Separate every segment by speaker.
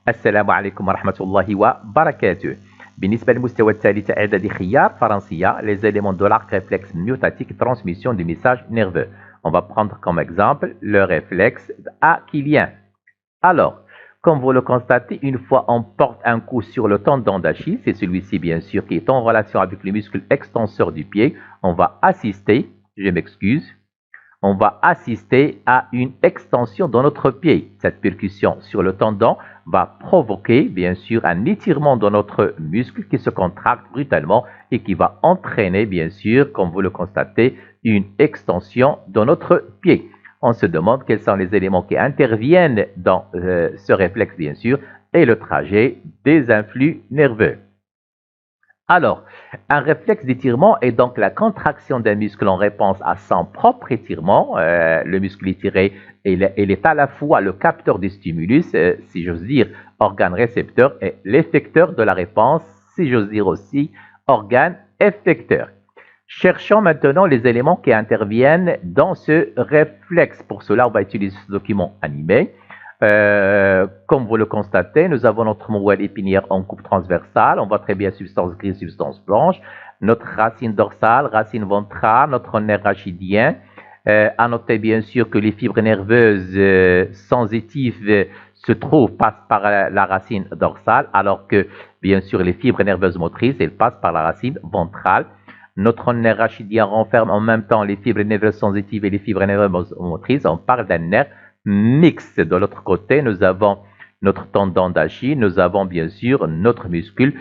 Speaker 1: السلام عليكم ورحمة الله وبركاته. بالنسبة للمستوى الثالث إعدادي خيار فرنسية les éléments de l'arc réflexe myotatique transmission du message nerveux. On va prendre comme exemple le réflexe achillien. Alors, comme vous le constatez, une fois on porte un coup sur le tendon d'Achille, c'est celui-ci bien sûr qui est en relation avec le muscle extenseur du pied, on va assister, je m'excuse, on va assister à une extension de notre pied. Cette percussion sur le tendon va provoquer bien sûr un étirement de notre muscle qui se contracte brutalement et qui va entraîner bien sûr, comme vous le constatez, une extension de notre pied. On se demande quels sont les éléments qui interviennent dans ce réflexe bien sûr et le trajet des influx nerveux. Alors, un réflexe d'étirement est donc la contraction d'un muscle en réponse à son propre étirement. Le muscle étiré, il est à la fois le capteur du stimulus, si j'ose dire, organe récepteur, et l'effecteur de la réponse, si j'ose dire aussi, organe effecteur. Cherchons maintenant les éléments qui interviennent dans ce réflexe. Pour cela, on va utiliser ce document animé. Comme vous le constatez, nous avons notre moelle épinière en coupe transversale. On voit très bien substance grise, substance blanche. Notre racine dorsale, racine ventrale, notre nerf rachidien. À noter bien sûr que les fibres nerveuses sensitives passent par la racine dorsale, alors que bien sûr les fibres nerveuses motrices, elles passent par la racine ventrale. Notre nerf rachidien renferme en même temps les fibres nerveuses sensitives et les fibres nerveuses motrices. On parle d'un nerf mixte. De l'autre côté, nous avons notre tendon d'Achille, nous avons bien sûr notre muscle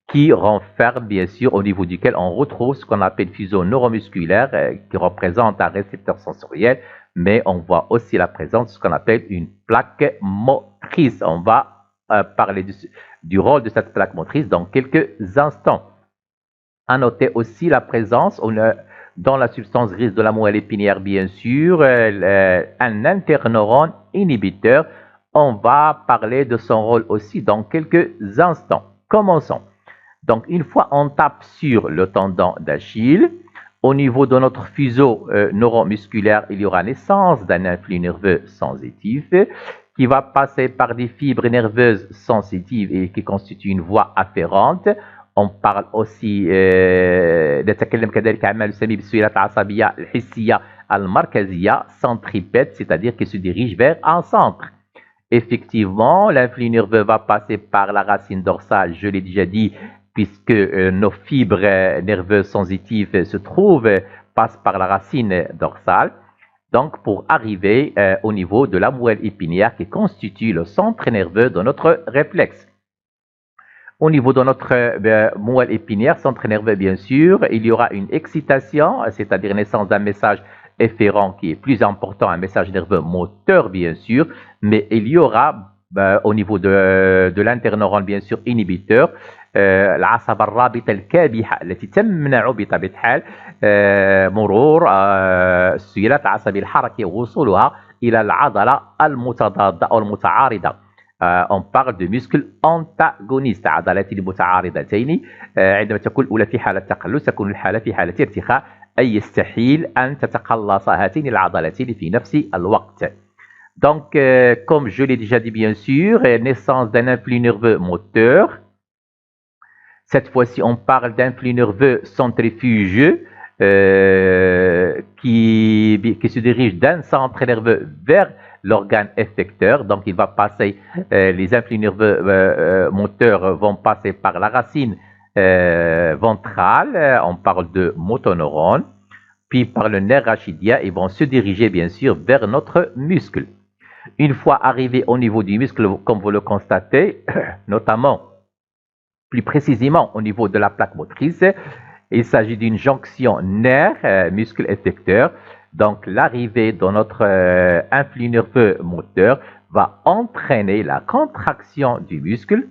Speaker 1: qui renferme bien sûr au niveau duquel on retrouve ce qu'on appelle fuseau neuromusculaire qui représente un récepteur sensoriel, mais on voit aussi la présence de ce qu'on appelle une plaque motrice. On va parler du rôle de cette plaque motrice dans quelques instants. À noter aussi la présence dans la substance grise de la moelle épinière, bien sûr, un interneurone inhibiteur. On va parler de son rôle aussi dans quelques instants. Commençons. Donc, une fois on tape sur le tendon d'Achille, au niveau de notre fuseau neuromusculaire, il y aura naissance d'un influx nerveux sensitif qui va passer par des fibres nerveuses sensitives et qui constituent une voie afférente. On parle aussi نتكلم كذلك عن ما يسمى بالسيالات العصبية الحسية المركزية centripète, c'est-à-dire qui se dirige vers un centre. Effectivement, l'influx nerveux va passer par la racine dorsale, je l'ai déjà dit, puisque nos fibres nerveuses sensitives passent par la racine dorsale. Donc, pour arriver au niveau de la moelle épinière qui constitue le centre nerveux de notre réflexe. Au niveau de notre moelle épinière, centre nerveux bien sûr, il y aura une excitation, c'est-à-dire naissance d'un message efférent qui est plus important, un message nerveux moteur bien sûr, mais il y aura au niveau de l'interneurone bien sûr inhibiteur, العصبة الرابطة الكابحة التي تمنع بطبيعة الحال مرور السيالات العصبية الحركية ووصولها إلى العضلة المتضادة أو المتعارضة. On parle de muscles antagonistes عضلتين متعارضتين عندما تكون الأولى في حالة تقلص تكون الحالة في حالة ارتخاء أي يستحيل أن تتقلص هاتين العضلتين في نفس الوقت. Donc, comme je l'ai déjà dit bien sûr, naissance d'un influx nerveux moteur. Cette fois-ci, on parle d'influx nerveux centrifuge qui se dirige d'un centre nerveux vers l'organe effecteur. Donc, il va passer, les influx nerveux moteurs vont passer par la racine ventrale, on parle de motoneurone, puis par le nerf rachidien, ils vont se diriger bien sûr vers notre muscle. Une fois arrivé au niveau du muscle, comme vous le constatez, notamment plus précisément au niveau de la plaque motrice, il s'agit d'une jonction nerf-muscle effecteur. Donc, l'arrivée de notre influx nerveux moteur va entraîner la contraction du muscle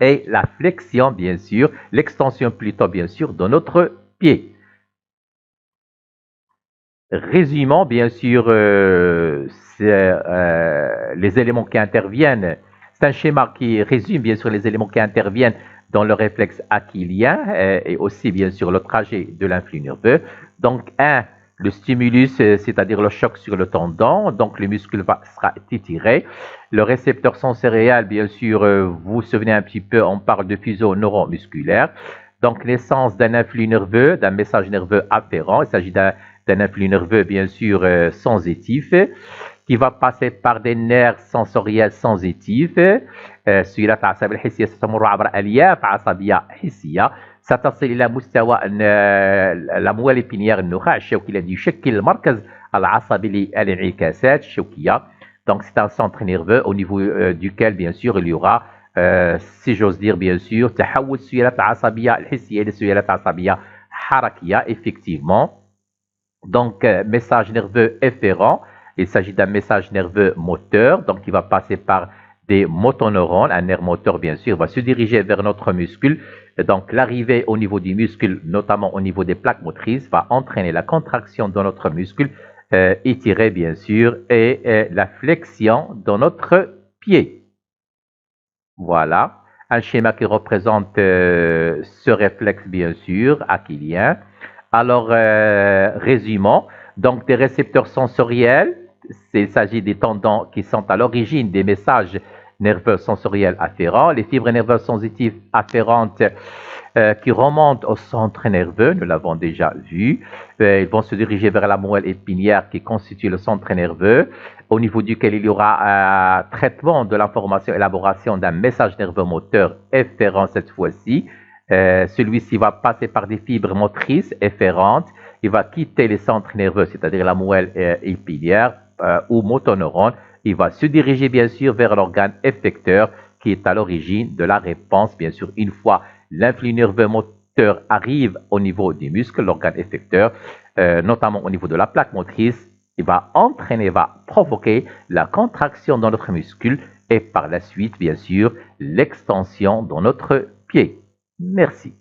Speaker 1: et la flexion, bien sûr, l'extension plutôt, bien sûr, de notre pied. Résumons, bien sûr, les éléments qui interviennent. C'est un schéma qui résume, bien sûr, les éléments qui interviennent dans le réflexe achillien et aussi, bien sûr, le trajet de l'influx nerveux. Donc, le stimulus, c'est-à-dire le choc sur le tendon, donc le muscle sera étiré. Le récepteur sensoriel, bien sûr, vous vous souvenez un petit peu, on parle de fuseau neuromusculaire. Donc naissance d'un influx nerveux, d'un message nerveux afférent. Il s'agit d'un influx nerveux, bien sûr, sensitif, qui va passer par des nerfs sensoriels sensitifs. السيولات العصبية الحسية ستمر عبر ألياف عصبية حسية ستصل إلى مستوى الأموال البنيير النخاع الشوكي الذي يشكل المركز العصبي للانعكاسات الشوكية. Donc c'est un centre nerveux au niveau duquel bien sûr il y aura si j'ose dire bien sûr تحول السيولات العصبية الحسية إلى السيولات العصبية حركية effectivement. Donc message nerveux efférent, il s'agit d'un message nerveux moteur, donc il va passer par des motoneurones, un nerf moteur bien sûr, va se diriger vers notre muscle. Donc l'arrivée au niveau du muscle, notamment au niveau des plaques motrices, va entraîner la contraction de notre muscle étiré bien sûr et la flexion de notre pied. Voilà, un schéma qui représente ce réflexe bien sûr aquilien. Alors résumons, donc des récepteurs sensoriels, il s'agit des tendons qui sont à l'origine des messages nerveux sensoriels afférents, les fibres nerveuses sensitives afférentes qui remontent au centre nerveux, nous l'avons déjà vu. Ils vont se diriger vers la moelle épinière qui constitue le centre nerveux, au niveau duquel il y aura un traitement de l'information, élaboration d'un message nerveux moteur efférent cette fois-ci. Celui-ci va passer par des fibres motrices efférentes, il va quitter les centres nerveux, c'est-à-dire la moelle épinière ou motoneurone. Il va se diriger bien sûr vers l'organe effecteur qui est à l'origine de la réponse. Bien sûr, une fois l'influx nerveux moteur arrive au niveau du muscle, l'organe effecteur, notamment au niveau de la plaque motrice, il va entraîner, va provoquer la contraction dans notre muscle et par la suite, bien sûr, l'extension dans notre pied. Merci.